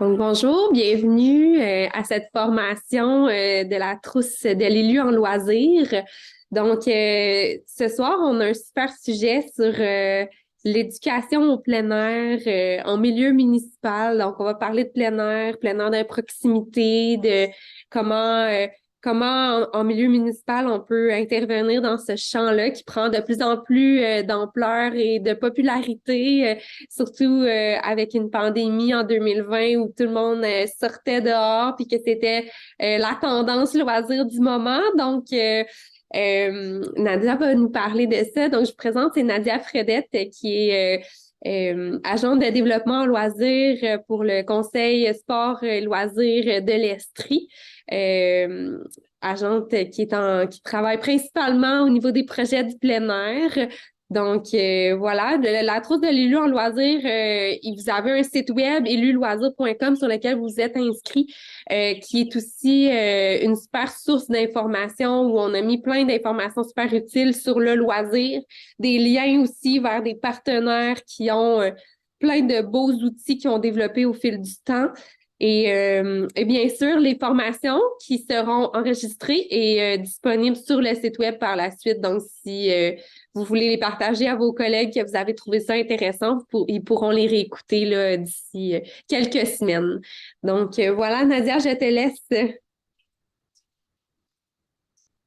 Donc, bonjour, bienvenue à cette formation de la trousse de l'élu en loisirs. Donc, ce soir, on a un super sujet sur l'éducation au plein air en milieu municipal. Donc, on va parler de plein air de proximité, de comment en milieu municipal on peut intervenir dans ce champ-là qui prend de plus en plus d'ampleur et de popularité. Surtout avec une pandémie en 2020 où tout le monde sortait dehors puis que c'était la tendance loisir du moment. Donc, Nadia va nous parler de ça. Donc, je vous présente, c'est Nadia Fredette qui est agente de développement en loisirs pour le Conseil sport et loisirs de l'Estrie. Agente qui travaille principalement au niveau des projets du plein air. Donc, voilà, la trousse de l'élu en loisirs, vous avez un site web éluloisirs.com sur lequel vous êtes inscrit, qui est aussi une super source d'informations où on a mis plein d'informations super utiles sur le loisir, des liens aussi vers des partenaires qui ont plein de beaux outils qu'ils ont développés au fil du temps. Et bien sûr, les formations qui seront enregistrées et disponibles sur le site web par la suite. Donc, si vous voulez les partager à vos collègues que vous avez trouvé ça intéressant, ils pourront les réécouter là, d'ici quelques semaines. Donc, voilà, Nadia, je te laisse.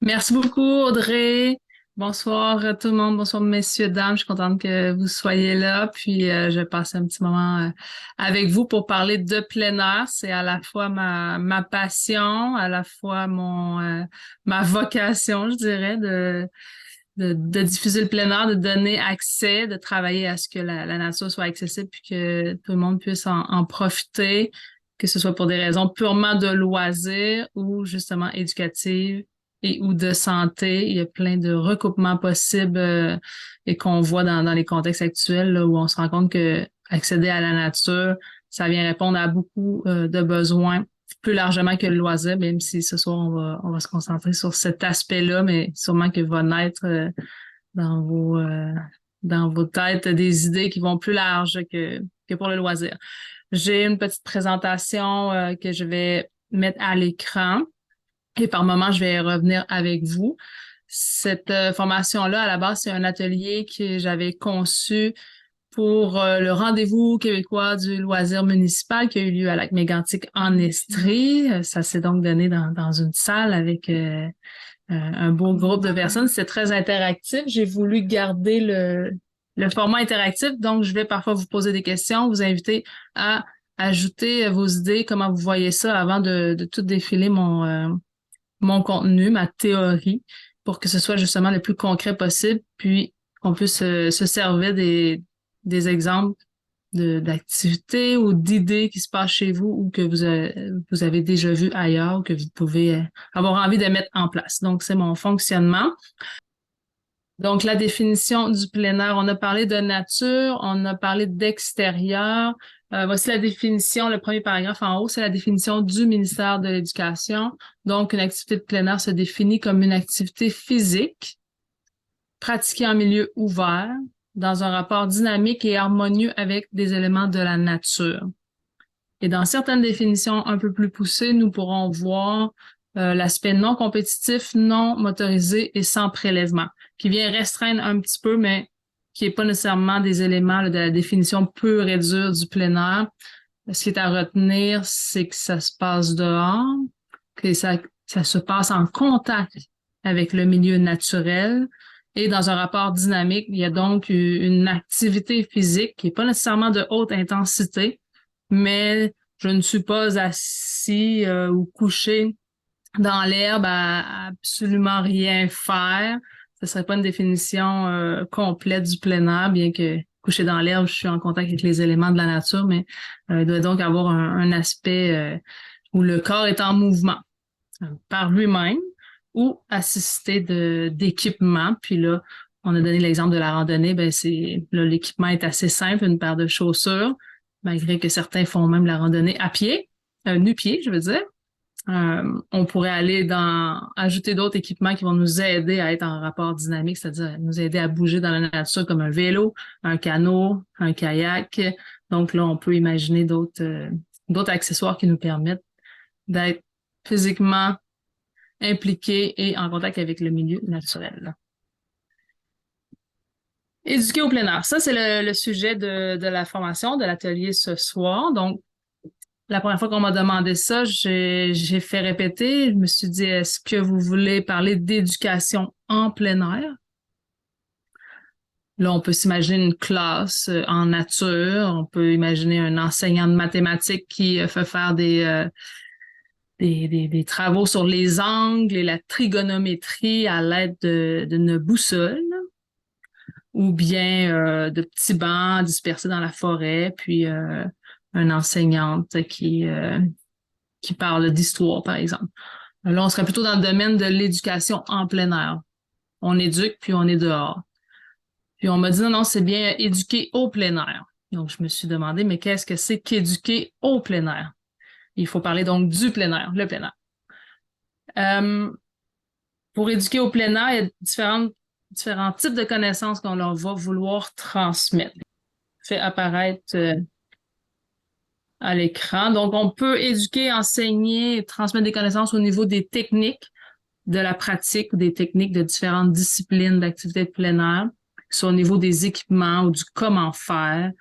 Merci beaucoup, Audrey. Bonsoir tout le monde, bonsoir messieurs, dames. Je suis contente que vous soyez là. Puis je vais passer un petit moment avec vous pour parler de plein air. C'est à la fois ma passion, à la fois ma vocation, je dirais, de diffuser le plein air, de donner accès, de travailler à ce que la nature soit accessible puis que tout le monde puisse en profiter, que ce soit pour des raisons purement de loisirs ou justement éducatives et ou de santé. Il y a plein de recoupements possibles et qu'on voit dans les contextes actuels là, où on se rend compte que accéder à la nature, ça vient répondre à beaucoup de besoins plus largement que le loisir, même si ce soir on va se concentrer sur cet aspect-là, mais sûrement que va naître dans vos têtes des idées qui vont plus larges que pour le loisir. J'ai une petite présentation que je vais mettre à l'écran. Et par moment, je vais revenir avec vous. Cette formation-là, à la base, c'est un atelier que j'avais conçu pour le rendez-vous québécois du loisir municipal qui a eu lieu à Lac-Mégantic en Estrie. Ça s'est donc donné dans une salle avec un beau groupe de personnes. C'est très interactif. J'ai voulu garder le format interactif, donc je vais parfois vous poser des questions, vous inviter à ajouter vos idées, comment vous voyez ça avant de tout défiler mon contenu, ma théorie, pour que ce soit justement le plus concret possible, puis qu'on puisse se servir des exemples d'activités ou d'idées qui se passent chez vous ou que vous avez déjà vu ailleurs ou que vous pouvez avoir envie de mettre en place. Donc, c'est mon fonctionnement. Donc, la définition du plein air, on a parlé de nature, on a parlé d'extérieur. Voici la définition, le premier paragraphe en haut, c'est la définition du ministère de l'Éducation. Donc, une activité de plein air se définit comme une activité physique pratiquée en milieu ouvert, dans un rapport dynamique et harmonieux avec des éléments de la nature. Et dans certaines définitions un peu plus poussées, nous pourrons voir l'aspect non compétitif, non motorisé et sans prélèvement, qui vient restreindre un petit peu, mais qui n'est pas nécessairement des éléments là, de la définition pure et dure du plein air. Ce qui est à retenir, c'est que ça se passe dehors, que ça se passe en contact avec le milieu naturel et dans un rapport dynamique. Il y a donc une activité physique qui n'est pas nécessairement de haute intensité, mais je ne suis pas assis ou couché dans l'herbe à absolument rien faire. Ce serait pas une définition complète du plein air, bien que couché dans l'herbe, je suis en contact avec les éléments de la nature, mais il doit donc avoir un aspect où le corps est en mouvement par lui-même ou assisté d'équipements. Puis là, on a donné l'exemple de la randonnée, ben l'équipement est assez simple, une paire de chaussures, malgré que certains font même la randonnée à pied, nu-pied, je veux dire. On pourrait ajouter d'autres équipements qui vont nous aider à être en rapport dynamique, c'est-à-dire nous aider à bouger dans la nature comme un vélo, un canot, un kayak. Donc là, on peut imaginer d'autres d'autres accessoires qui nous permettent d'être physiquement impliqués et en contact avec le milieu naturel. Éduquer au plein air. Ça, c'est le sujet de la formation, de l'atelier ce soir. Donc, la première fois qu'on m'a demandé ça, j'ai fait répéter. Je me suis dit, est-ce que vous voulez parler d'éducation en plein air? Là, on peut s'imaginer une classe en nature. On peut imaginer un enseignant de mathématiques qui fait faire des travaux sur les angles et la trigonométrie à l'aide d'une boussole, ou bien de petits bancs dispersés dans la forêt, puis une enseignante qui parle d'histoire, par exemple. Là, on serait plutôt dans le domaine de l'éducation en plein air. On éduque, puis on est dehors. Puis on m'a dit, non, c'est bien éduquer au plein air. Donc, je me suis demandé, mais qu'est-ce que c'est qu'éduquer au plein air? Il faut parler donc du plein air, le plein air. Pour éduquer au plein air, il y a différents types de connaissances qu'on leur va vouloir transmettre. Fait apparaître à l'écran. Donc, on peut éduquer, enseigner, transmettre des connaissances au niveau des techniques de la pratique ou des techniques de différentes disciplines d'activité de plein air, soit au niveau des équipements ou du comment faire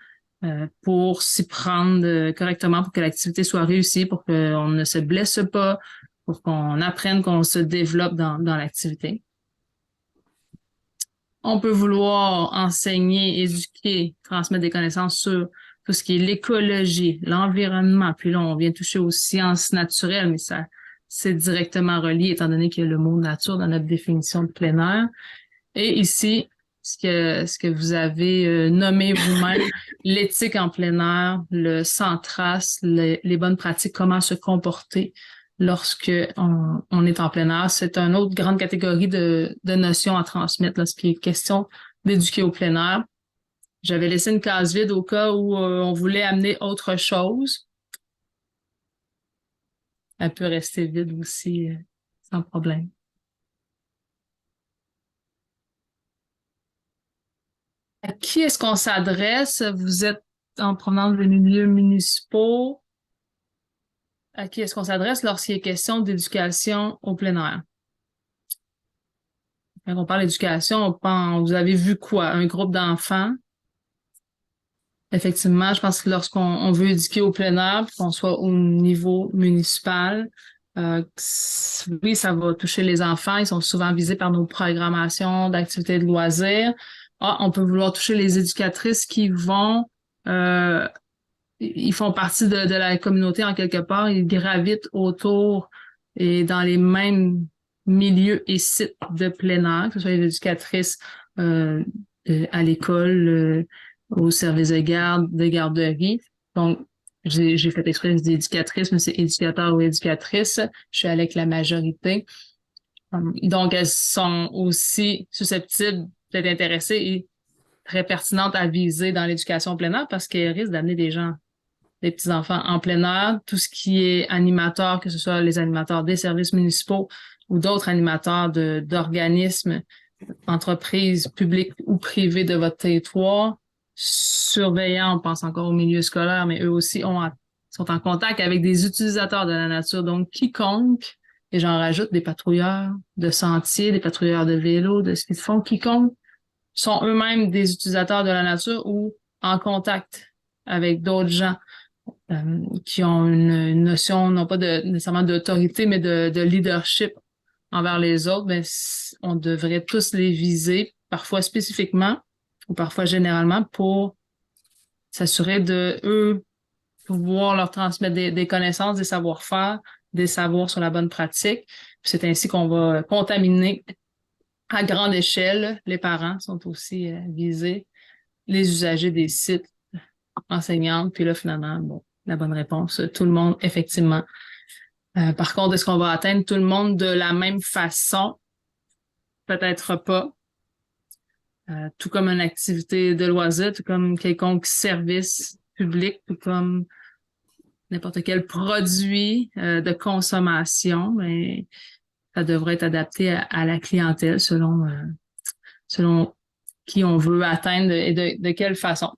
pour s'y prendre correctement pour que l'activité soit réussie, pour qu'on ne se blesse pas, pour qu'on apprenne, qu'on se développe dans l'activité. On peut vouloir enseigner, éduquer, transmettre des connaissances sur tout ce qui est l'écologie, l'environnement. Puis là, on vient toucher aux sciences naturelles, mais ça, c'est directement relié, étant donné qu'il y a le mot nature dans notre définition de plein air. Et ici, ce que vous avez nommé vous-même, l'éthique en plein air, le sans trace, les bonnes pratiques, comment se comporter lorsque on est en plein air. C'est une autre grande catégorie de notions à transmettre lorsqu'il est question d'éduquer au plein air. J'avais laissé une case vide au cas où on voulait amener autre chose. Elle peut rester vide aussi, sans problème. À qui est-ce qu'on s'adresse? Vous êtes en provenance des milieux municipaux. À qui est-ce qu'on s'adresse lorsqu'il est question d'éducation au plein air? Quand on parle d'éducation, vous avez vu quoi? Un groupe d'enfants? Effectivement, je pense que lorsqu'on veut éduquer au plein air, qu'on soit au niveau municipal, oui, ça va toucher les enfants. Ils sont souvent visés par nos programmations d'activités de loisirs. On peut vouloir toucher les éducatrices qui vont, ils font partie de la communauté en quelque part. Ils gravitent autour et dans les mêmes milieux et sites de plein air, que ce soit les éducatrices à l'école, au service de garde, de garderie. Donc, j'ai fait exprès d'éducatrice, mais c'est éducateur ou éducatrice. Je suis avec la majorité. Donc, elles sont aussi susceptibles d'être intéressées et très pertinentes à viser dans l'éducation en plein air parce qu'elles risquent d'amener des petits-enfants en plein air. Tout ce qui est animateur, que ce soit les animateurs des services municipaux ou d'autres animateurs d'organismes, entreprises publiques ou privées de votre territoire, surveillants, on pense encore au milieu scolaire, mais eux aussi sont en contact avec des utilisateurs de la nature. Donc, quiconque, et j'en rajoute des patrouilleurs de sentiers, des patrouilleurs de vélo, de ski de fond, quiconque sont eux-mêmes des utilisateurs de la nature ou en contact avec d'autres gens qui ont une notion, non pas nécessairement d'autorité, mais de leadership envers les autres, ben, on devrait tous les viser, parfois spécifiquement ou parfois généralement, pour s'assurer de eux pouvoir leur transmettre des connaissances, des savoir-faire, des savoirs sur la bonne pratique. Puis c'est ainsi qu'on va contaminer à grande échelle. Les parents sont aussi visés, les usagers des sites, enseignantes, puis là, finalement, bon, la bonne réponse, tout le monde, effectivement. Par contre, est-ce qu'on va atteindre tout le monde de la même façon? Peut-être pas. Tout comme une activité de loisir, tout comme quelconque service public, tout comme n'importe quel produit de consommation, mais ça devrait être adapté à la clientèle selon qui on veut atteindre et de quelle façon.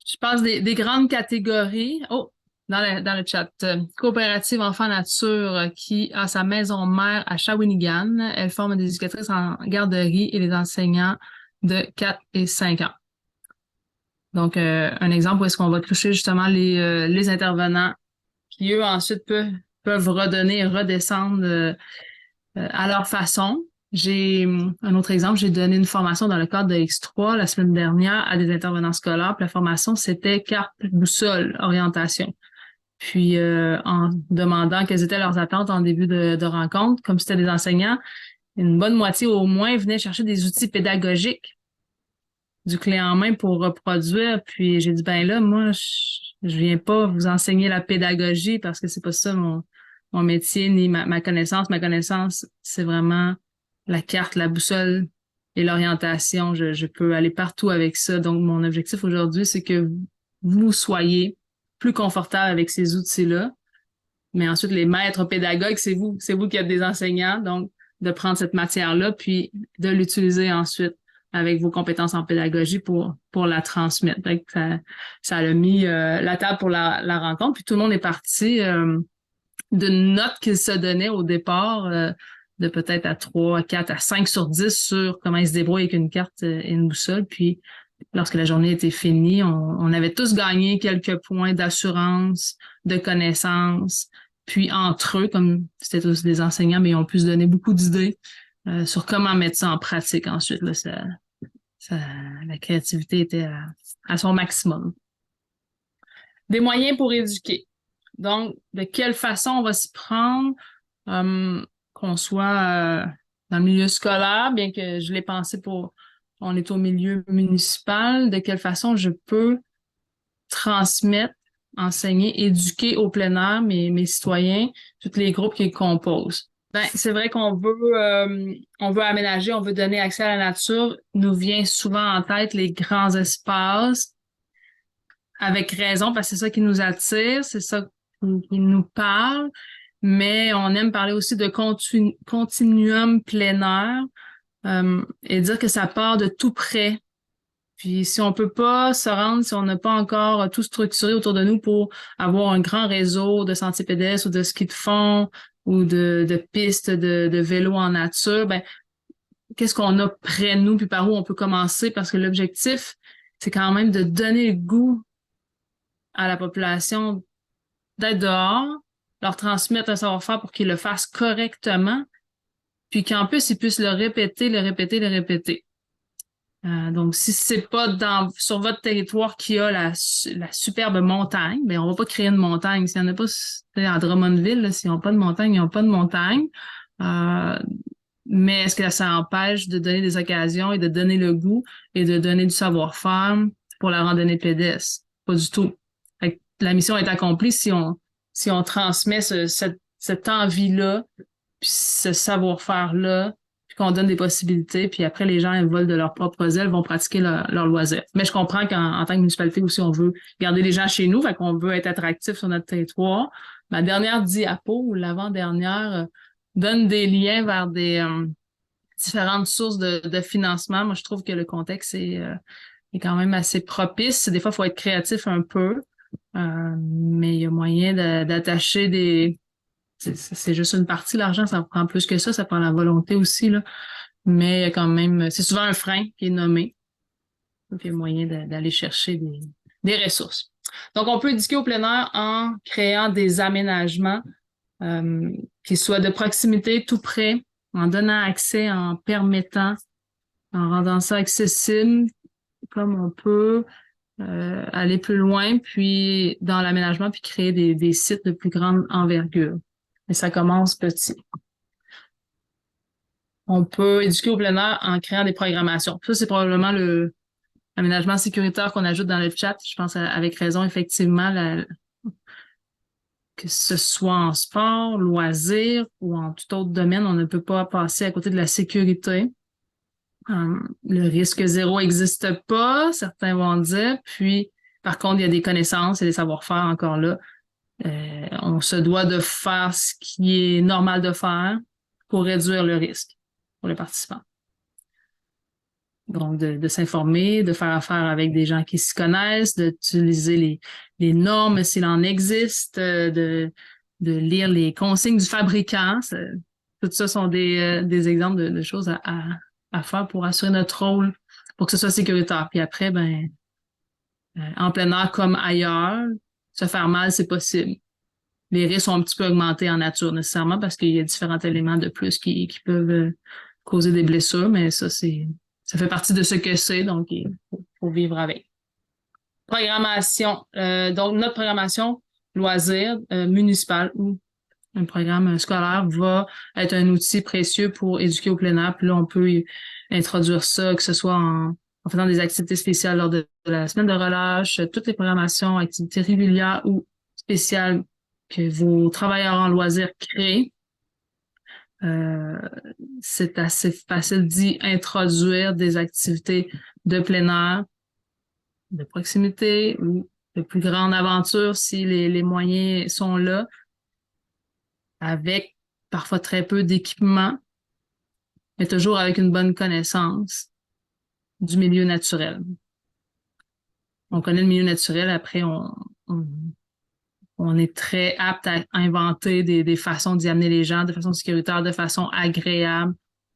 Je passe des grandes catégories. Oh, dans le chat. Coopérative Enfants Nature qui a sa maison mère à Shawinigan. Elle forme des éducatrices en garderie et les enseignants de 4 et 5 ans. Donc, un exemple où est-ce qu'on va toucher justement les intervenants qui, eux, ensuite peuvent redonner et redescendre à leur façon. J'ai un autre exemple, j'ai donné une formation dans le cadre de X3 la semaine dernière à des intervenants scolaires. Puis la formation, c'était carte, boussole, orientation. Puis en demandant quelles étaient leurs attentes en début de rencontre, comme c'était des enseignants, une bonne moitié au moins venaient chercher des outils pédagogiques du clé en main pour reproduire. Puis j'ai dit, ben là, moi, je viens pas vous enseigner la pédagogie parce que c'est pas ça mon métier ni ma connaissance. Ma connaissance, c'est vraiment la carte, la boussole et l'orientation. Je peux aller partout avec ça. Donc, mon objectif aujourd'hui, c'est que vous soyez plus confortable avec ces outils-là. Mais ensuite, les maîtres pédagogues, c'est vous qui êtes des enseignants. Donc, de prendre cette matière-là, puis de l'utiliser ensuite avec vos compétences en pédagogie pour la transmettre. Donc, ça a mis la table pour la rencontre. Puis tout le monde est parti d'une note qu'il se donnait au départ, de peut-être à 3, à 4, à 5 sur 10 sur comment ils se débrouillent avec une carte et une boussole. Puis, lorsque la journée était finie, on avait tous gagné quelques points d'assurance, de connaissances. Puis, entre eux, comme c'était tous des enseignants, mais ils ont pu se donner beaucoup d'idées sur comment mettre ça en pratique ensuite. Là, la créativité était à son maximum. Des moyens pour éduquer. Donc, de quelle façon on va s'y prendre, qu'on soit dans le milieu scolaire, bien que je l'ai pensé on est au milieu municipal, de quelle façon je peux transmettre, enseigner, éduquer au plein air mes citoyens, tous les groupes qui composent. Ben, c'est vrai qu'on veut aménager, on veut donner accès à la nature. Nous vient souvent en tête les grands espaces, avec raison, parce que c'est ça qui nous attire, c'est ça qui nous parle, mais on aime parler aussi de continuum plein air et dire que ça part de tout près. Puis si on peut pas se rendre, si on n'a pas encore tout structuré autour de nous pour avoir un grand réseau de sentiers pédestres ou de ski de fond ou de pistes de vélo en nature, ben qu'est-ce qu'on a près de nous puis par où on peut commencer? Parce que l'objectif, c'est quand même de donner le goût à la population d'être dehors, leur transmettre un savoir-faire pour qu'ils le fassent correctement, puis qu'en plus, ils puissent le répéter, le répéter, le répéter. Donc, si c'est pas sur votre territoire qu'il y a la superbe montagne, ben on va pas créer une montagne. S'il y en a pas à Drummondville, là, s'ils n'ont pas de montagne, ils n'ont pas de montagne. Mais est-ce que ça empêche de donner des occasions et de donner le goût et de donner du savoir-faire pour la randonnée pédestre? Pas du tout. Fait que la mission est accomplie si on transmet cette envie-là, puis ce savoir-faire-là, puis qu'on donne des possibilités, puis après, les gens, ils volent de leurs propres ailes, vont pratiquer leur loisir. Mais je comprends qu'en tant que municipalité aussi, on veut garder les gens chez nous, fait qu'on veut être attractif sur notre territoire. Ma dernière diapo, ou l'avant-dernière, donne des liens vers des différentes sources de financement. Moi, je trouve que le contexte est quand même assez propice. Des fois, il faut être créatif un peu, mais il y a moyen d'attacher des... C'est juste une partie, l'argent, ça prend plus que ça prend la volonté aussi, là. Mais quand même, c'est souvent un frein qui est nommé. Donc, il y a moyen d'aller chercher des ressources. Donc, on peut éduquer au plein air en créant des aménagements qui soient de proximité, tout près, en donnant accès, en permettant, en rendant ça accessible comme on peut, aller plus loin, puis dans l'aménagement, puis créer des sites de plus grande envergure. Et ça commence petit. On peut éduquer au plein air en créant des programmations. Ça, c'est probablement l'aménagement sécuritaire qu'on ajoute dans le chat. Je pense avec raison, effectivement, que ce soit en sport, loisir ou en tout autre domaine, on ne peut pas passer à côté de la sécurité. Le risque zéro n'existe pas, certains vont dire. Puis, par contre, il y a des connaissances et des savoir-faire encore là. On se doit de faire ce qui est normal de faire pour réduire le risque pour les participants. Donc, de s'informer, de faire affaire avec des gens qui s'y connaissent, d'utiliser les normes s'il en existe, de lire les consignes du fabricant. Tout ça sont des exemples de choses à faire pour assurer notre rôle, pour que ce soit sécuritaire. Puis après, en plein air comme ailleurs, se faire mal, c'est possible. Les risques sont un petit peu augmentés en nature nécessairement parce qu'il y a différents éléments de plus qui peuvent causer des blessures, mais ça fait partie de ce que c'est, donc il faut vivre avec. Programmation. Donc, notre programmation loisir municipale ou un programme scolaire va être un outil précieux pour éduquer au plein air. Puis là, on peut introduire ça, que ce soit en faisant des activités spéciales lors de la semaine de relâche, toutes les programmations, activités régulières ou spéciales que vos travailleurs en loisirs créent. C'est assez facile d'y introduire des activités de plein air, de proximité ou de plus grande aventure si les moyens sont là, avec parfois très peu d'équipement, mais toujours avec une bonne connaissance du milieu naturel. On connaît le milieu naturel, après on est très apte à inventer des façons d'y amener les gens de façon sécuritaire, de façon agréable.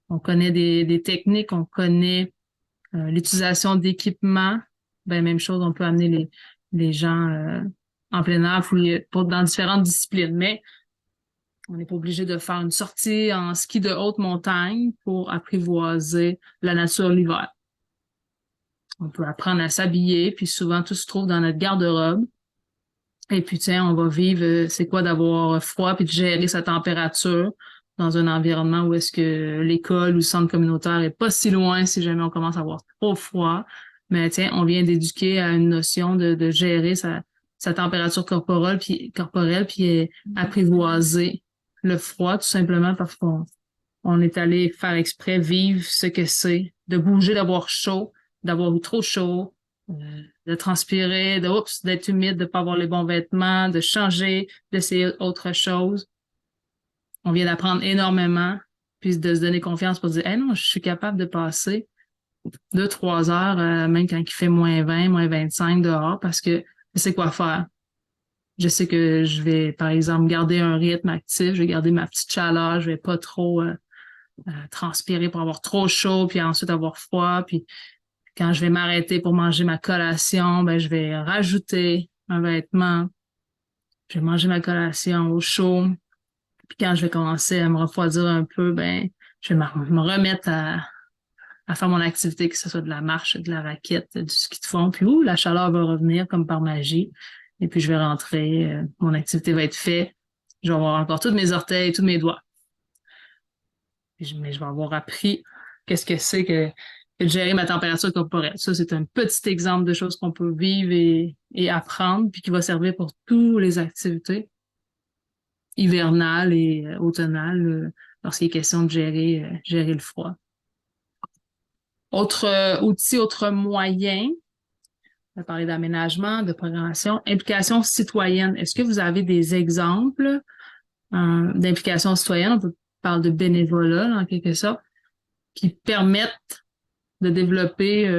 On connaît des techniques, on connaît l'utilisation d'équipements. Même chose, on peut amener les gens en plein air dans différentes disciplines. Mais on n'est pas obligé de faire une sortie en ski de haute montagne pour apprivoiser la nature l'hiver. On peut apprendre à s'habiller, puis souvent tout se trouve dans notre garde-robe. Et puis, on va vivre, c'est quoi d'avoir froid, puis de gérer sa température dans un environnement où est-ce que l'école ou le centre communautaire est pas si loin si jamais on commence à avoir trop froid. Mais on vient d'éduquer à une notion de gérer sa température corporelle, puis apprivoiser le froid, tout simplement parce qu'on est allé faire exprès vivre ce que c'est, de bouger, d'avoir chaud, d'avoir eu trop chaud, de transpirer, d'être humide, de pas avoir les bons vêtements, de changer, d'essayer autre chose. On vient d'apprendre énormément, puis de se donner confiance pour dire, non, je suis capable de passer 2-3 heures, même quand il fait -20, -25 dehors, parce que je sais quoi faire. Je sais que je vais, par exemple, garder un rythme actif, je vais garder ma petite chaleur, je vais pas trop transpirer pour avoir trop chaud, puis ensuite avoir froid, puis quand je vais m'arrêter pour manger ma collation, je vais rajouter un vêtement. Je vais manger ma collation au chaud. Puis quand je vais commencer à me refroidir un peu, je vais me remettre à faire mon activité, que ce soit de la marche, de la raquette, du ski de fond. Puis la chaleur va revenir comme par magie. Et puis je vais rentrer, mon activité va être faite. Je vais avoir encore tous mes orteils, tous mes doigts. Mais je vais avoir appris qu'est-ce que c'est que de gérer ma température corporelle. Ça, c'est un petit exemple de choses qu'on peut vivre et apprendre, puis qui va servir pour toutes les activités hivernales et automnales lorsqu'il est question de gérer le froid. Autre outil, autre moyen, on va parler d'aménagement, de programmation, implication citoyenne. Est-ce que vous avez des exemples d'implication citoyenne? On peut parler de bénévolat, en quelque sorte, qui permettent de développer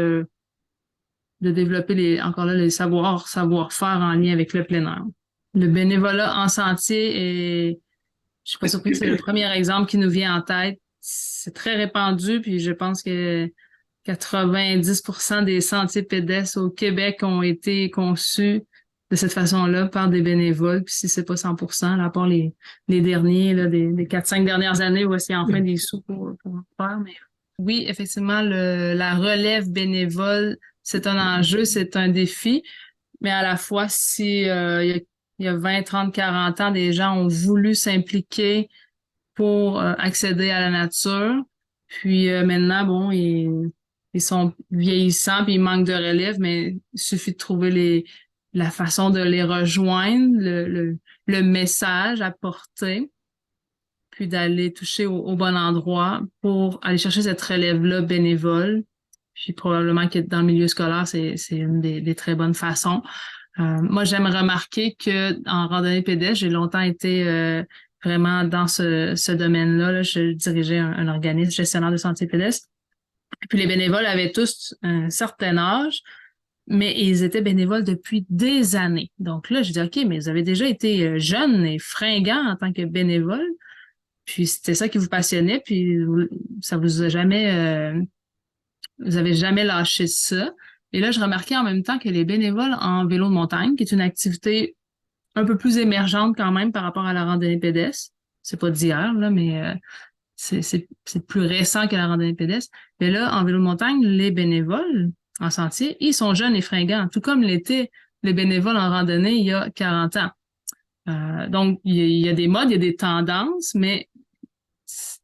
les savoir-faire en lien avec le plein air. Le bénévolat en sentier je suis pas surprise que c'est le premier exemple qui nous vient en tête. C'est très répandu, puis je pense que 90% des sentiers pédestres au Québec ont été conçus de cette façon-là par des bénévoles, puis si c'est pas 100%, à part les derniers, là, des 4-5 dernières années où est-ce qu'il y a enfin des sous pour en faire, mais oui, effectivement, la relève bénévole, c'est un enjeu, c'est un défi, mais à la fois, si il y a 20, 30, 40 ans, des gens ont voulu s'impliquer pour accéder à la nature, puis maintenant, ils sont vieillissants, puis ils manquent de relève, mais il suffit de trouver la façon de les rejoindre, le message à porter, puis d'aller toucher au bon endroit pour aller chercher cette relève-là bénévole. Puis probablement que dans le milieu scolaire, c'est une des très bonnes façons. Moi, j'aime remarquer que en randonnée pédestre, j'ai longtemps été vraiment dans ce domaine-là. Là. Je dirigeais un organisme gestionnaire de sentiers pédestres. Puis les bénévoles avaient tous un certain âge, mais ils étaient bénévoles depuis des années. Donc là, je dis, OK, mais vous avez déjà été jeune et fringant en tant que bénévole, puis c'était ça qui vous passionnait, puis ça vous a jamais, vous avez jamais lâché ça. Et là, je remarquais en même temps que les bénévoles en vélo de montagne, qui est une activité un peu plus émergente quand même par rapport à la randonnée pédestre, c'est pas d'hier, là, mais c'est plus récent que la randonnée pédestre. Mais là, en vélo de montagne, les bénévoles en sentier, ils sont jeunes et fringants, tout comme l'étaient les bénévoles en randonnée il y a 40 ans. Donc, il y a des modes, il y a des tendances, mais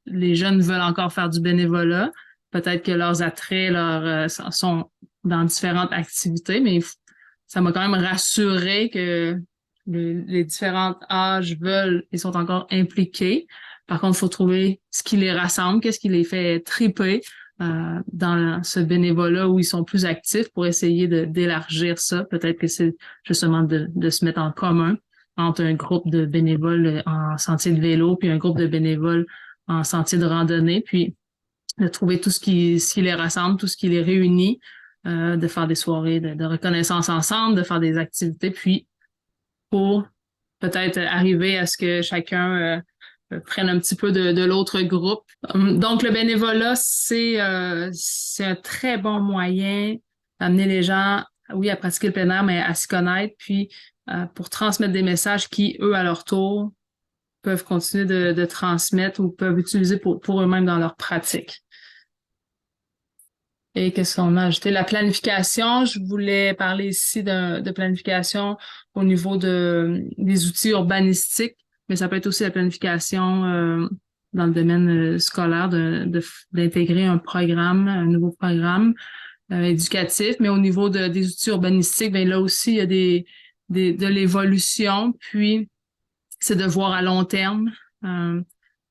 les jeunes veulent encore faire du bénévolat. Peut-être que leurs attraits sont dans différentes activités, mais ça m'a quand même rassuré que les différents âges ils sont encore impliqués. Par contre, il faut trouver ce qui les rassemble, qu'est-ce qui les fait triper dans ce bénévolat où ils sont plus actifs pour essayer d'élargir ça. Peut-être que c'est justement de se mettre en commun entre un groupe de bénévoles en sentier de vélo puis un groupe de bénévoles en sentier de randonnée, puis de trouver tout ce qui les rassemble, tout ce qui les réunit, de faire des soirées de reconnaissance ensemble, de faire des activités, puis pour peut-être arriver à ce que chacun prenne un petit peu de l'autre groupe. Donc, le bénévolat, c'est un très bon moyen d'amener les gens, oui, à pratiquer le plein air, mais à s'y connaître, puis pour transmettre des messages qui, eux, à leur tour, peuvent continuer de transmettre ou peuvent utiliser pour eux-mêmes dans leur pratique. Et qu'est-ce qu'on a ajouté? La planification, je voulais parler ici de planification au niveau des outils urbanistiques, mais ça peut être aussi la planification dans le domaine scolaire, d'intégrer un nouveau programme éducatif, mais au niveau des outils urbanistiques, ben là aussi, il y a de l'évolution, puis c'est de voir à long terme.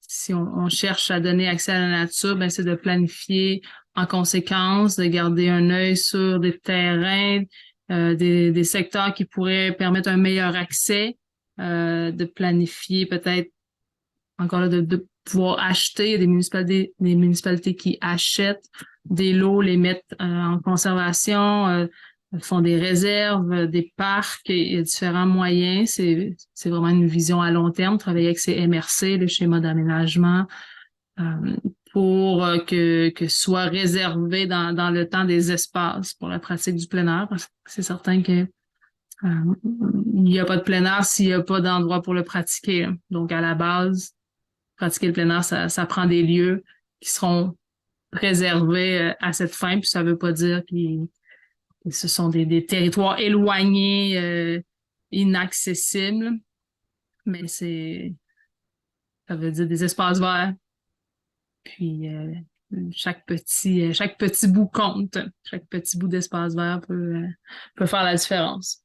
Si on cherche à donner accès à la nature, ben c'est de planifier en conséquence, de garder un œil sur des terrains, des secteurs qui pourraient permettre un meilleur accès, de planifier peut-être encore là de pouvoir acheter. Il y a des municipalités qui achètent des lots, les mettent en conservation, font des réserves, des parcs, il y a différents moyens. C'est vraiment une vision à long terme, travailler avec ces MRC, le schéma d'aménagement, pour que soit réservé dans le temps des espaces pour la pratique du plein air, parce que c'est certain que il n'y a pas de plein air s'il n'y a pas d'endroit pour le pratiquer. Donc, à la base, pratiquer le plein air, ça prend des lieux qui seront réservés à cette fin, puis ça veut pas dire que ce sont des territoires éloignés, inaccessibles, mais ça veut dire des espaces verts. Puis chaque petit bout compte. Chaque petit bout d'espace vert peut faire la différence.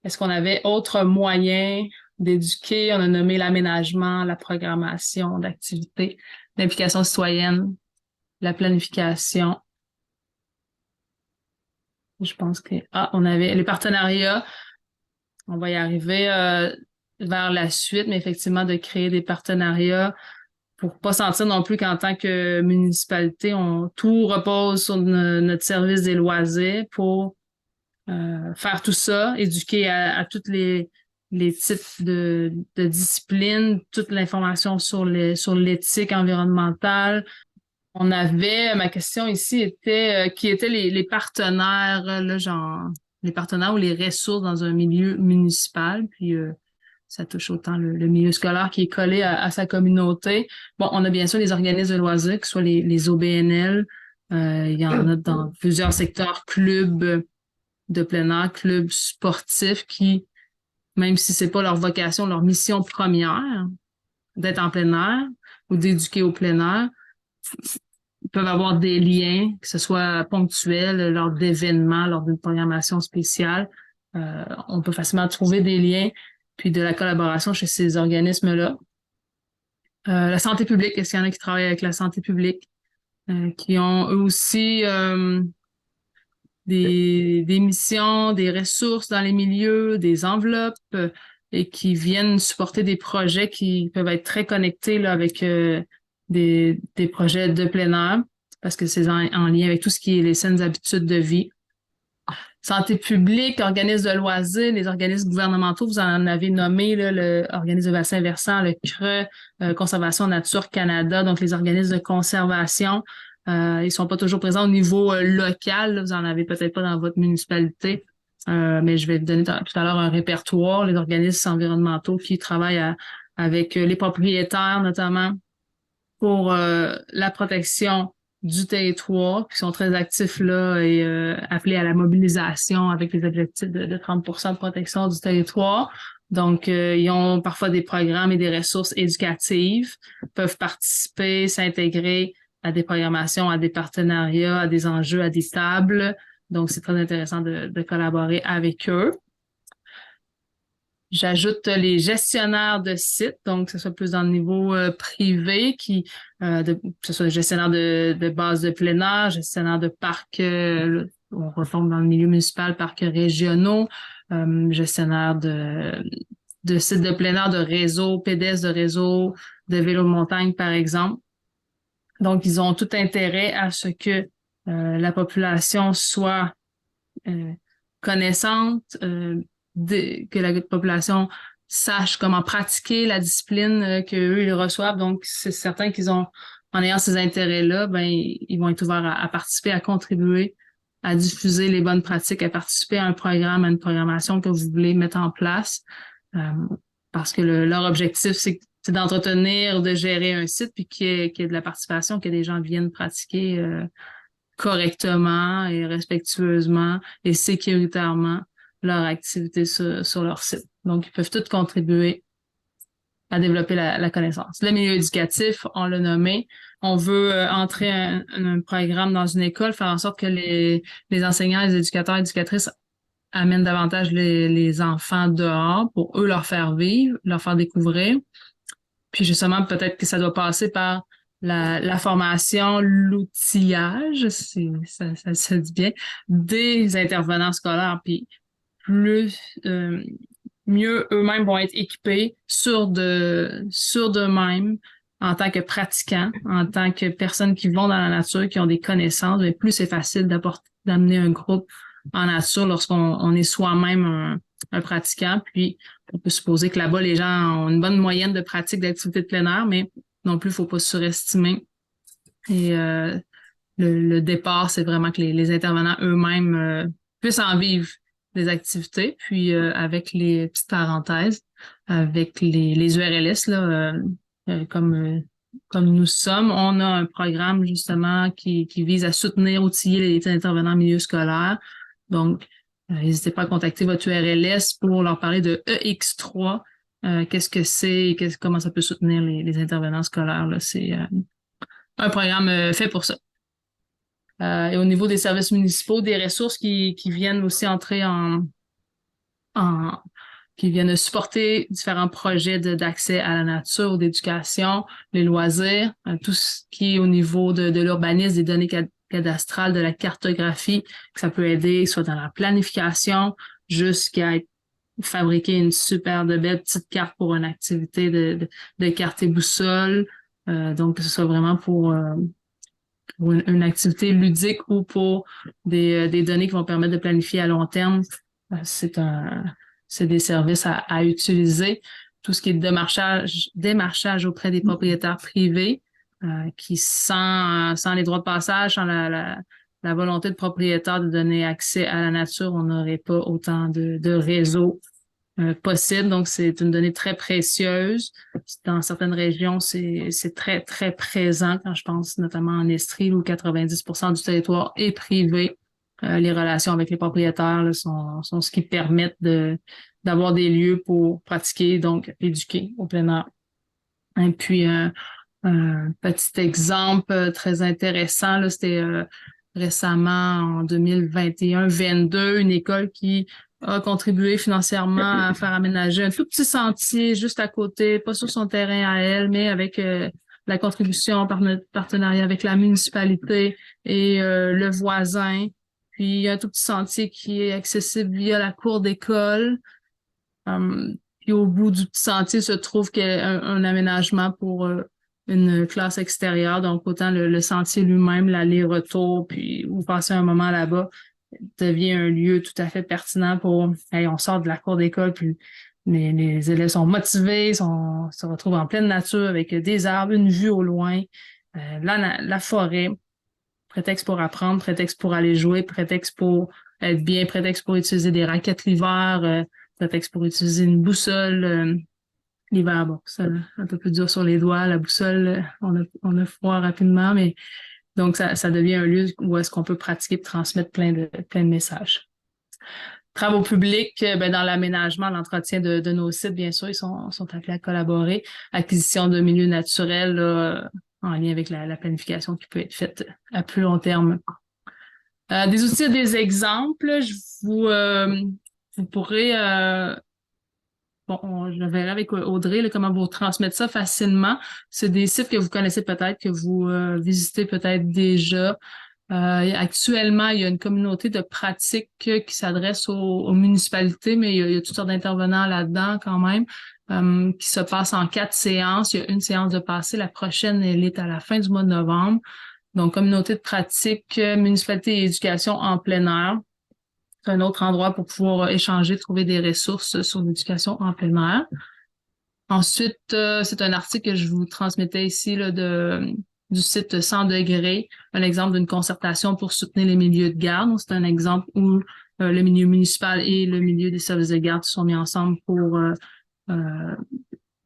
Est-ce qu'on avait autre moyen d'éduquer? On a nommé l'aménagement, la programmation d'activités, l'implication citoyenne, la planification. Je pense que on avait les partenariats. On va y arriver vers la suite, mais effectivement de créer des partenariats pour pas sentir non plus qu'en tant que municipalité, tout repose sur notre service des loisirs pour faire tout ça, éduquer à toutes les types de disciplines, toute l'information sur l'éthique environnementale. Ma question ici était qui étaient les partenaires, là, genre les partenaires ou les ressources dans un milieu municipal, puis ça touche autant le milieu scolaire qui est collé à sa communauté. Bon, on a bien sûr les organismes de loisirs, que ce soit les OBNL, il y en a dans plusieurs secteurs, clubs de plein air, clubs sportifs qui, même si c'est pas leur vocation, leur mission première d'être en plein air ou d'éduquer au plein air, ils peuvent avoir des liens, que ce soit ponctuel, lors d'événements, lors d'une programmation spéciale. On peut facilement trouver des liens, puis de la collaboration chez ces organismes-là. La santé publique, est-ce qu'il y en a qui travaillent avec la santé publique, qui ont eux aussi des missions, des ressources dans les milieux, des enveloppes, et qui viennent supporter des projets qui peuvent être très connectés là, avec des projets de plein air. parce que c'est en lien avec tout ce qui est les saines habitudes de vie. Santé publique, organismes de loisirs, les organismes gouvernementaux, vous en avez nommé là, l'organisme de bassin versant, le CRE, Conservation Nature Canada, donc les organismes de conservation. Ils sont pas toujours présents au niveau local, là, vous en avez peut-être pas dans votre municipalité, mais je vais vous donner tout à l'heure un répertoire, les organismes environnementaux qui travaillent avec les propriétaires notamment pour la protection du territoire, qui sont très actifs là et appelés à la mobilisation avec les objectifs de 30% de protection du territoire. Donc, ils ont parfois des programmes et des ressources éducatives, peuvent participer, s'intégrer à des programmations, à des partenariats, à des enjeux, à des tables. Donc, c'est très intéressant de collaborer avec eux. J'ajoute les gestionnaires de sites, donc que ce soit plus dans le niveau privé, que ce soit gestionnaire de bases de plein air, gestionnaire de parcs, on retombe dans le milieu municipal, parcs régionaux, gestionnaire de sites de plein air, de réseaux, pédestres de réseaux, de vélos de montagne, par exemple. Donc, ils ont tout intérêt à ce que la population soit connaissante, que la population sache comment pratiquer la discipline qu'eux ils reçoivent. Donc, c'est certain qu'ils ont, en ayant ces intérêts-là, ben ils vont être ouverts à participer, à contribuer, à diffuser les bonnes pratiques, à participer à un programme, à une programmation que vous voulez mettre en place. Parce que leur objectif, c'est d'entretenir, de gérer un site, puis qu'il y ait de la participation, que des gens viennent pratiquer correctement et respectueusement et sécuritairement leur activité sur leur site. Donc, ils peuvent tous contribuer à développer la connaissance. Le milieu éducatif, on l'a nommé. On veut entrer un programme dans une école, faire en sorte que les enseignants, les éducateurs, éducatrices amènent davantage les enfants dehors pour eux leur faire vivre, leur faire découvrir. Puis justement, peut-être que ça doit passer par la formation, l'outillage, ça se dit bien, des intervenants scolaires. Puis mieux eux-mêmes vont être équipés sur d'eux-mêmes en tant que pratiquants, en tant que personnes qui vont dans la nature, qui ont des connaissances, mais plus c'est facile d'amener un groupe en nature lorsqu'on est soi-même un pratiquant. Puis on peut supposer que là-bas, les gens ont une bonne moyenne de pratique d'activité de plein air, mais non plus, il ne faut pas surestimer. Et le départ, c'est vraiment que les intervenants eux-mêmes puissent en vivre des activités, puis avec les petites parenthèses, avec les URLS, là, comme nous sommes, on a un programme justement qui vise à soutenir, outiller les intervenants en milieu scolaire. Donc, n'hésitez pas à contacter votre URLS pour leur parler de EX3. Qu'est-ce que c'est, comment ça peut soutenir les intervenants scolaires, là. C'est un programme fait pour ça. Et au niveau des services municipaux, des ressources qui viennent aussi entrer qui viennent supporter différents projets d'accès à la nature, d'éducation, les loisirs, tout ce qui est au niveau de l'urbanisme, des données cadastrales, de la cartographie, que ça peut aider, soit dans la planification, jusqu'à fabriquer une super de belle petite carte pour une activité de carte et boussole. Donc, que ce soit vraiment pour une activité ludique ou pour des données qui vont permettre de planifier à long terme. C'est des services à utiliser. Tout ce qui est démarchage auprès des propriétaires privés, qui sans les droits de passage, sans la volonté de propriétaire de donner accès à la nature, on n'aurait pas autant de réseaux possibles. Donc, c'est une donnée très précieuse. Dans certaines régions, c'est très, très présent, quand je pense notamment en Estrie, où 90% du territoire est privé. Les relations avec les propriétaires là, sont ce qui permettent d'avoir des lieux pour pratiquer, donc éduquer au plein air. Et puis, un petit exemple très intéressant, là, c'était récemment en 2021-22, une école qui a contribué financièrement à faire aménager un tout petit sentier juste à côté, pas sur son terrain à elle, mais avec la contribution par notre partenariat avec la municipalité et le voisin. Puis, il y a un tout petit sentier qui est accessible via la cour d'école. Puis, au bout du petit sentier se trouve un aménagement pour une classe extérieure, donc autant le sentier lui-même, l'aller-retour, puis vous passez un moment là-bas, devient un lieu tout à fait pertinent pour, hey, on sort de la cour d'école, puis les élèves sont motivés, se retrouvent en pleine nature avec des arbres, une vue au loin, la forêt, prétexte pour apprendre, prétexte pour aller jouer, prétexte pour être bien, prétexte pour utiliser des raquettes l'hiver, prétexte pour utiliser une boussole. L'hiver, bon, ça un peu plus dur sur les doigts, la boussole, on a froid rapidement, mais donc ça devient un lieu où est-ce qu'on peut pratiquer et transmettre plein de messages. Travaux publics, dans l'aménagement, l'entretien de nos sites, bien sûr, ils sont appelés à collaborer. Acquisition de milieux naturels, là, en lien avec la planification qui peut être faite à plus long terme. Des outils et des exemples, vous pourrez, je verrai avec Audrey là, comment vous transmettre ça facilement. C'est des sites que vous connaissez peut-être, que vous visitez peut-être déjà. Actuellement, il y a une communauté de pratiques qui s'adresse aux municipalités, mais il y a toutes sortes d'intervenants là-dedans quand même, qui se passe en 4 séances. Il y a une séance de passé. La prochaine, elle est à la fin du mois de novembre. Donc, communauté de pratiques, municipalité et éducation en plein air. C'est un autre endroit pour pouvoir échanger, trouver des ressources sur l'éducation en plein air. Ensuite, c'est un article que je vous transmettais ici là, du site 100 degrés, un exemple d'une concertation pour soutenir les milieux de garde. Donc, c'est un exemple où le milieu municipal et le milieu des services de garde sont mis ensemble pour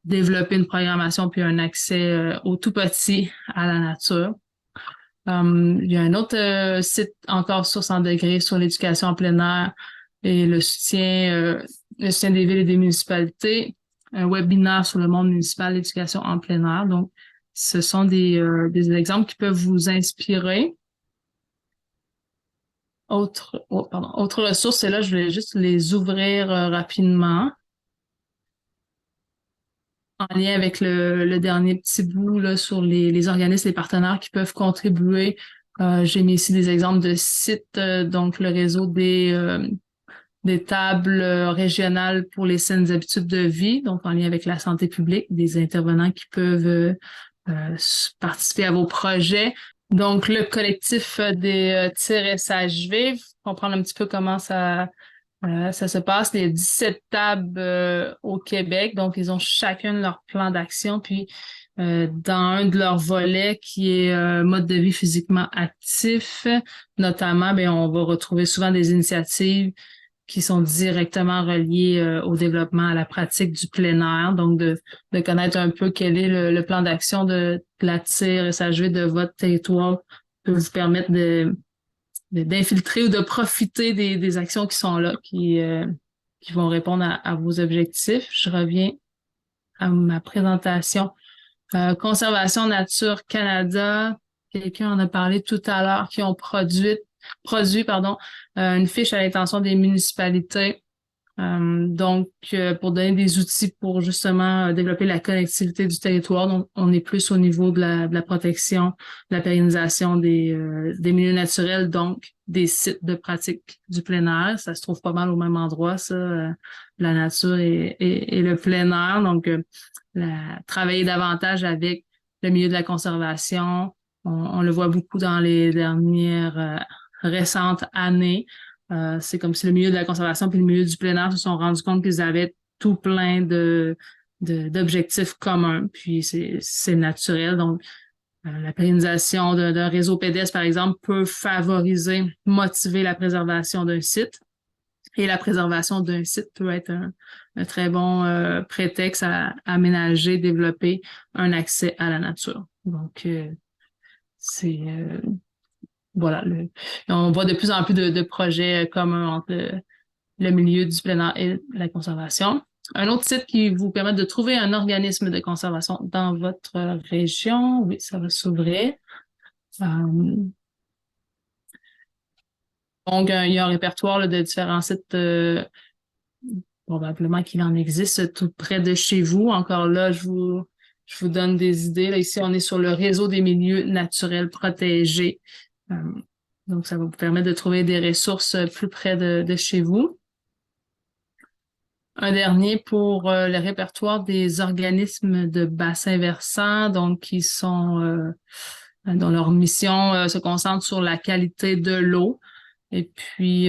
développer une programmation puis un accès aux tout petits à la nature. Il y a un autre site encore sur 100 degrés sur l'éducation en plein air et le soutien des villes et des municipalités. Un webinaire sur le monde municipal, l'éducation en plein air. Donc, ce sont des exemples qui peuvent vous inspirer. Autre ressource, et là, je vais juste les ouvrir rapidement. En lien avec le dernier petit bout là, sur les organismes, les partenaires qui peuvent contribuer. J'ai mis ici des exemples de sites, donc le réseau des tables régionales pour les saines habitudes de vie, donc en lien avec la santé publique, des intervenants qui peuvent participer à vos projets. Donc, le collectif des tirs-SHV, comprendre un petit peu comment ça se passe. Il y a 17 tables au Québec, donc ils ont chacun leur plan d'action, puis dans un de leurs volets qui est mode de vie physiquement actif, notamment, on va retrouver souvent des initiatives qui sont directement reliées au développement, à la pratique du plein air, donc de connaître un peu quel est le plan d'action de la TIR-SHV de votre territoire peut vous permettre d'infiltrer ou de profiter des actions qui sont là, qui vont répondre à vos objectifs. Je reviens à ma présentation. Conservation Nature Canada, quelqu'un en a parlé tout à l'heure, qui ont produit une fiche à l'intention des municipalités. Donc, pour donner des outils pour justement développer la connectivité du territoire. Donc, on est plus au niveau de la protection, de la pérennisation des milieux naturels, donc des sites de pratique du plein air. Ça se trouve pas mal au même endroit, ça, la nature et le plein air. Donc, travailler davantage avec le milieu de la conservation. On le voit beaucoup dans les dernières récentes années. C'est comme si le milieu de la conservation puis le milieu du plein air se sont rendus compte qu'ils avaient tout plein d'objectifs communs, puis c'est naturel. Donc, la pérennisation d'un réseau pédestre, par exemple, peut motiver la préservation d'un site. Et la préservation d'un site peut être un très bon prétexte à aménager, développer un accès à la nature. Donc, c'est... voilà, on voit de plus en plus de projets communs entre le milieu du plein air et la conservation. Un autre site qui vous permet de trouver un organisme de conservation dans votre région. Oui, ça va s'ouvrir. Donc, il y a un répertoire là, de différents sites, probablement qu'il en existe tout près de chez vous. Encore là, je vous donne des idées. Là, ici, on est sur le réseau des milieux naturels protégés. Donc, ça va vous permettre de trouver des ressources plus près de chez vous. un dernier pour le répertoire des organismes de bassin versant, donc qui sont dont leur mission se concentre sur la qualité de l'eau. Et puis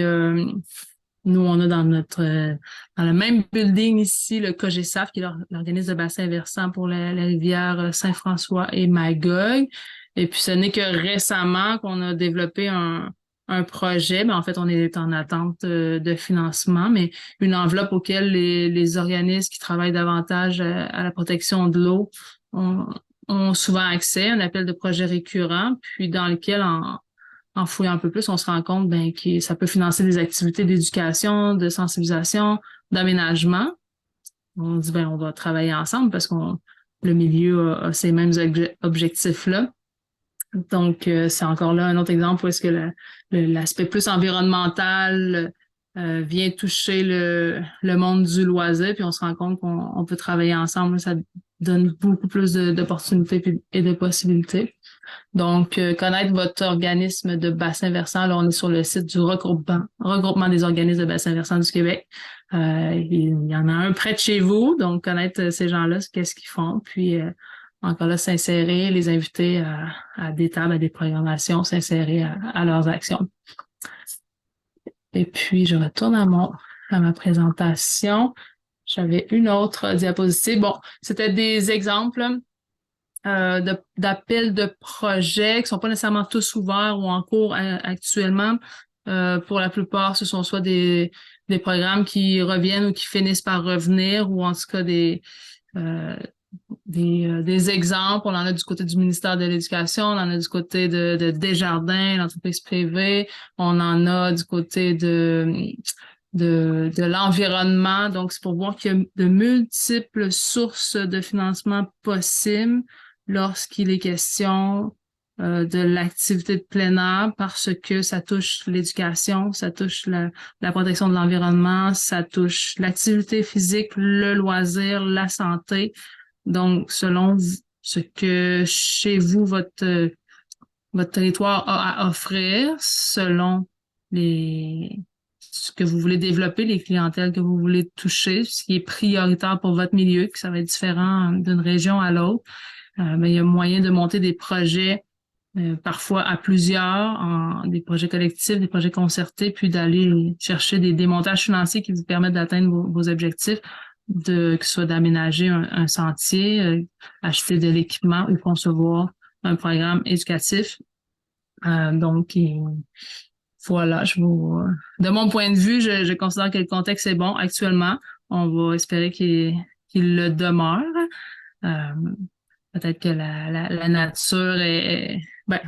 nous, on a dans le même building ici le COGESAF, qui est l'organisme de bassin versant pour la rivière Saint-François et Magog. Et puis ce n'est que récemment qu'on a développé un projet. En fait, on est en attente de financement, mais une enveloppe auquel les organismes qui travaillent davantage à la protection de l'eau ont souvent accès, un appel de projet récurrent, puis dans lequel, en fouillant un peu plus, on se rend compte que ça peut financer des activités d'éducation, de sensibilisation, d'aménagement. On dit on va travailler ensemble parce qu'on le milieu a ces mêmes objectifs-là. Donc, c'est encore là un autre exemple où est-ce que l'aspect plus environnemental vient toucher le monde du loisir, puis on se rend compte qu'on peut travailler ensemble. Ça donne beaucoup plus d'opportunités et de possibilités. Donc, connaître votre organisme de bassin versant, là, on est sur le site du regroupement des organismes de bassin versant du Québec. Il y en a un près de chez vous, donc connaître ces gens-là, qu'est-ce qu'ils font, puis encore là, s'insérer, les inviter à des tables, à des programmations, s'insérer à leurs actions. Et puis, je retourne à ma présentation. J'avais une autre diapositive. Bon, c'était des exemples d'appels de projets qui sont pas nécessairement tous ouverts ou en cours actuellement. Pour la plupart, ce sont soit des programmes qui reviennent ou qui finissent par revenir, ou en tout cas des exemples. On en a du côté du ministère de l'Éducation, on en a du côté de Desjardins, l'entreprise privée, on en a du côté de l'environnement. Donc, c'est pour voir qu'il y a de multiples sources de financement possibles lorsqu'il est question de l'activité de plein air, parce que ça touche l'éducation, ça touche la protection de l'environnement, ça touche l'activité physique, le loisir, la santé. Donc, selon ce que chez vous, votre territoire a à offrir, selon ce que vous voulez développer, les clientèles que vous voulez toucher, ce qui est prioritaire pour votre milieu, que ça va être différent d'une région à l'autre. Il y a moyen de monter des projets parfois à plusieurs, des projets collectifs, des projets concertés, puis d'aller chercher des démontages financiers qui vous permettent d'atteindre vos objectifs, que ce soit d'aménager un sentier, acheter de l'équipement ou concevoir un programme éducatif. Donc, voilà, de mon point de vue, je considère que le contexte est bon actuellement. On va espérer qu'il le demeure. Peut-être que la nature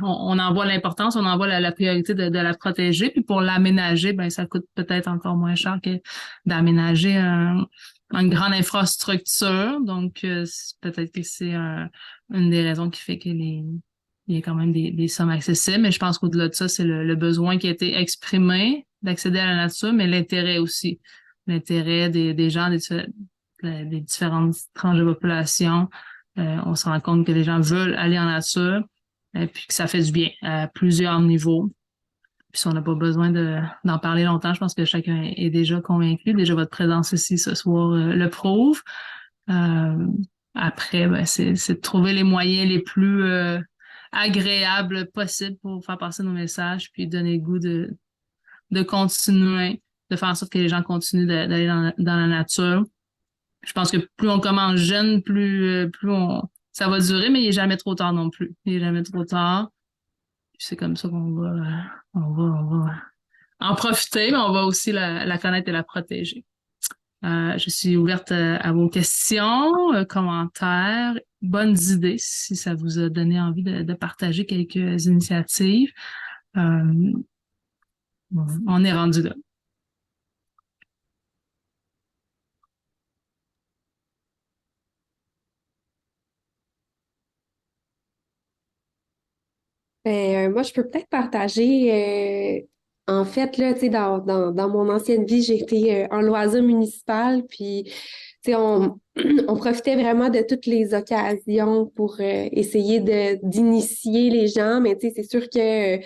on en voit l'importance, on en voit la priorité de la protéger. Puis pour l'aménager, ça coûte peut-être encore moins cher que d'aménager une grande infrastructure. Donc, peut-être que c'est une des raisons qui fait il y a quand même des sommes accessibles. Mais je pense qu'au-delà de ça, c'est le besoin qui a été exprimé d'accéder à la nature, mais l'intérêt aussi. L'intérêt des gens des différentes tranches de population. On se rend compte que les gens veulent aller en nature, puis que ça fait du bien à plusieurs niveaux. Puis si on n'a pas besoin d'en parler longtemps, je pense que chacun est déjà convaincu. Déjà, votre présence ici ce soir le prouve. Après, c'est de trouver les moyens les plus agréables possibles pour faire passer nos messages, puis donner le goût de continuer, de faire en sorte que les gens continuent d'aller dans la nature. Je pense que plus on commence jeune, plus ça va durer, mais il n'est jamais trop tard non plus. Il n'est jamais trop tard. C'est comme ça qu'on va en profiter, mais on va aussi la connaître et la protéger. Je suis ouverte à vos questions, commentaires, bonnes idées, si ça vous a donné envie de partager quelques initiatives. On est rendu là. Moi, je peux peut-être partager. En fait, là, tu sais, dans mon ancienne vie, j'ai été en loisir municipal, puis, tu sais, on profitait vraiment de toutes les occasions pour essayer d'initier les gens, mais tu sais, c'est sûr que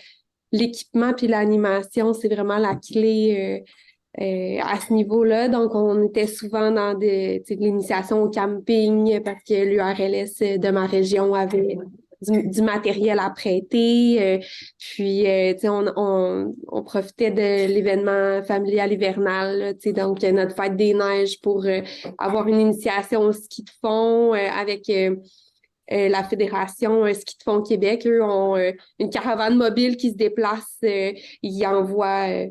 l'équipement puis l'animation, c'est vraiment la clé à ce niveau-là. Donc, on était souvent dans de l'initiation au camping parce que l'URLS de ma région avait du matériel à prêter. Puis, on profitait de l'événement familial hivernal, là, donc notre fête des neiges pour avoir une initiation au ski de fond avec la Fédération Ski de fond Québec. Eux ont une caravane mobile qui se déplace. Ils envoient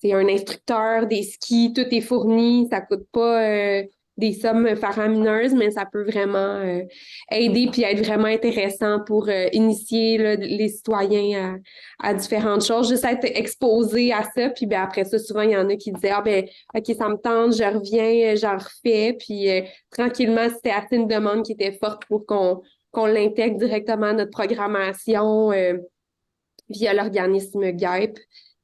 un instructeur, des skis, tout est fourni. Ça coûte pas des sommes faramineuses, mais ça peut vraiment aider puis être vraiment intéressant pour initier là, les citoyens à différentes choses. Juste être exposé à ça. Puis ben, après ça, souvent, il y en a qui disaient « Ah ben, OK, ça me tente, je reviens, j'en refais. » Puis tranquillement, c'était assez une demande qui était forte pour qu'on l'intègre directement à notre programmation via l'organisme GAEP,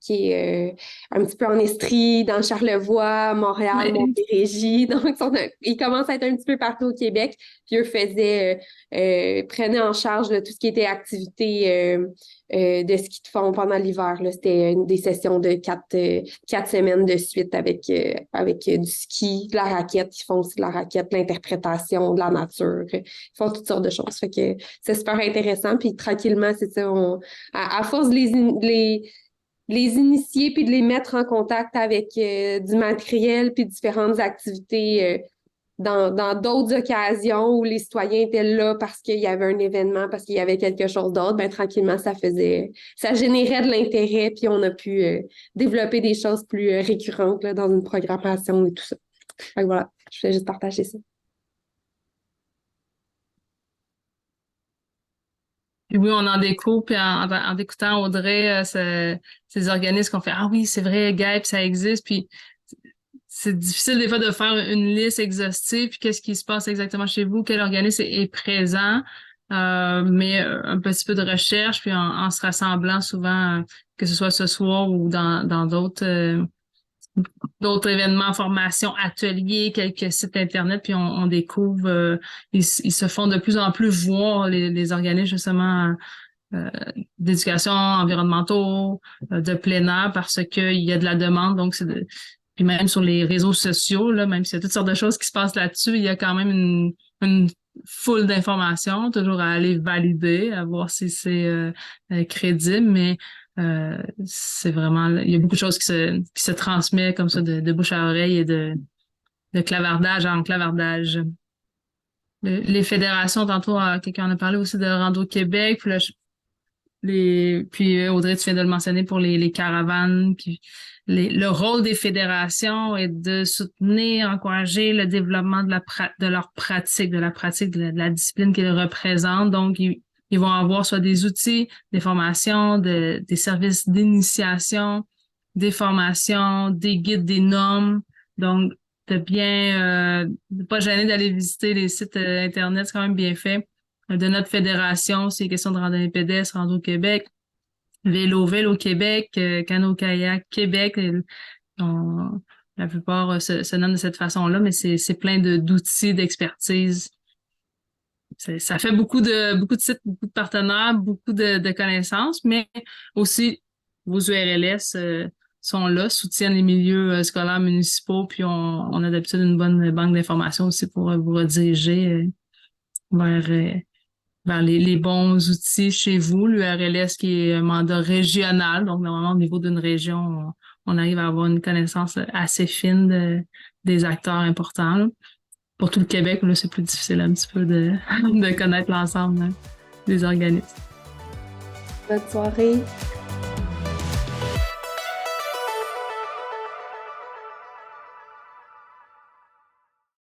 qui est un petit peu en Estrie, dans Charlevoix, Montréal, Montérégie. Donc, ils commencent à être un petit peu partout au Québec. Puis eux prenaient en charge là, tout ce qui était activité de ski de fond pendant l'hiver. C'était des sessions de 4 semaines de suite avec du ski, de la raquette. Ils font aussi de la raquette, l'interprétation de la nature. Ils font toutes sortes de choses. Fait que c'est super intéressant. Puis tranquillement, c'est ça, à force de les initier puis de les mettre en contact avec du matériel puis différentes activités dans d'autres occasions où les citoyens étaient là parce qu'il y avait un événement, parce qu'il y avait quelque chose d'autre, ben tranquillement, ça générait de l'intérêt puis on a pu développer des choses plus récurrentes là, dans une programmation et tout ça. Fait que voilà, je voulais juste partager ça. Puis oui, on en découvre, puis en écoutant Audrey, ces organismes qu'on fait, ah oui, c'est vrai, GAEP, ça existe, puis c'est difficile des fois de faire une liste exhaustive, puis qu'est-ce qui se passe exactement chez vous, quel organisme est présent, mais un petit peu de recherche, puis en se rassemblant souvent, que ce soit ce soir ou dans d'autres événements, formations, ateliers, quelques sites Internet, puis on découvre, ils se font de plus en plus voir les organismes justement d'éducation environnementaux, de plein air, parce qu'il y a de la demande, donc puis même sur les réseaux sociaux, là, même s'il y a toutes sortes de choses qui se passent là-dessus, il y a quand même une foule d'informations, toujours à aller valider, à voir si c'est crédible, mais c'est vraiment, il y a beaucoup de choses qui se transmettent comme ça de bouche à oreille et de clavardage en clavardage. Les fédérations, tantôt, quelqu'un en a parlé aussi de Rando Québec, puis là, puis Audrey, tu viens de le mentionner pour les caravanes, puis le rôle des fédérations est de soutenir, encourager le développement de leur pratique, de la discipline qu'ils représentent. Donc, ils vont avoir soit des outils, des formations, des services d'initiation, des formations, des guides, des normes. Donc, de pas gêner d'aller visiter les sites Internet, c'est quand même bien fait. De notre fédération, c'est question de randonnée pédestre, Rando Québec, Vélo Québec, Cano-Kayak Québec. La plupart se nomment de cette façon-là, mais c'est plein d'outils, d'expertise. Ça fait beaucoup de sites, beaucoup de partenaires, beaucoup de connaissances, mais aussi vos URLS sont là, soutiennent les milieux scolaires municipaux, puis on a d'habitude une bonne banque d'informations aussi pour vous rediriger vers les bons outils chez vous. L'URLS qui est un mandat régional, donc normalement au niveau d'une région, on arrive à avoir une connaissance assez fine des acteurs importants. Là. Pour tout le Québec, là, c'est plus difficile un petit peu de connaître l'ensemble des organismes. Bonne soirée.